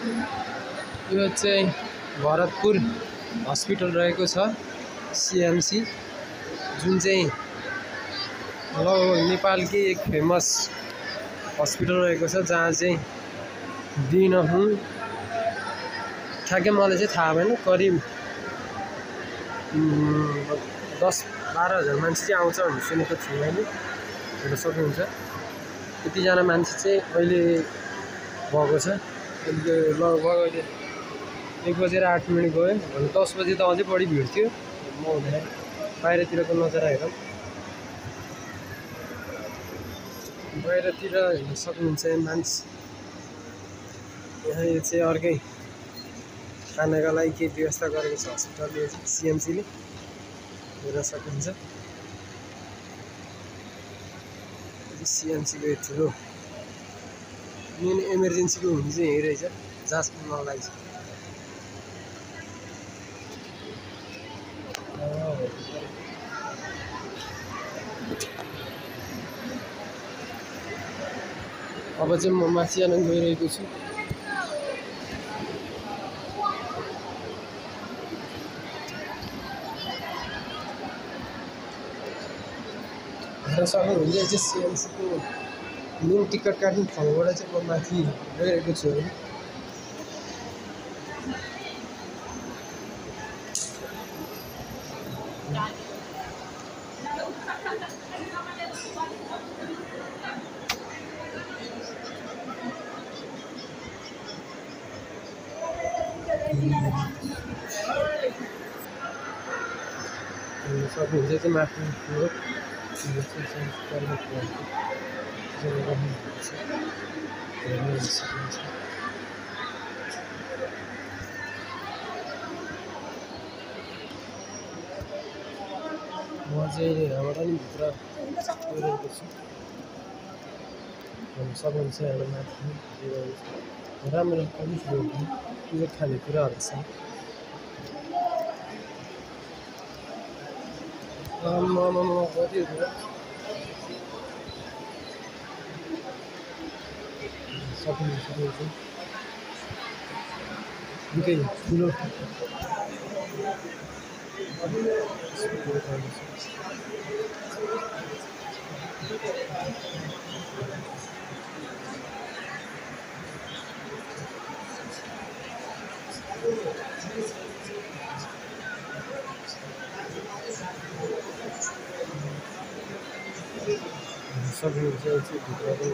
यो चाहिँ भरतपुर हस्पिटल रहेको छ सीएमसी, जुन चाहिँ लगभग नेपालकै एक फेमस हस्पिटल रहेको छ, जहाँ चाहिँ दिनहुँ ठ्याक्कै मलाई चाहिँ थाहा भएन, करिब 10-12 हजार मान्छे चाहिँ आउँछ भन्ने सुनेको थिएँ मैले। हेर्न सक्नुहुन्छ यतिजना मान्छे चाहिँ अहिले भएको छ। लगभग अहिले 1:08 गयो भने 10 बजे त अझै बढी भिड थियो। म हुँदाखेरि बाहिरतिरको नजारा हेरौँ। बाहिरतिर हेर्न सक्नुहुन्छ मान्छे यहाँ। यो चाहिँ अर्कै खानाका लागि केही व्यवस्था गरेको छ हस्पिटलले, सीएमसीले। हेर्न सक्नुहुन्छ सीएमसीको ठुलो मेन इमर्जेन्सीको हुने चाहिँ यही रहेछ, जाँच नलागि छ। अब चाहिँ म माथि जान गइरहेको छु। हेर्न सक्नुहुन्छ यो चाहिँ सीएमसीको मेन टिकट काट्ने ठाउँबाट चाहिँ म माथि गइरहेको छु होइन। सक्नुहुन्छ चाहिँ माथि म चाहिँ यहाँबाट नि भित्र गइरहेको छु। हेर्न सक्नुहुन्छ यहाँ माथि राम्रो यो खानेकुराहरू छ। कति सक्नुहुन्छ निकै ठुलो सक्नुहुन्छ।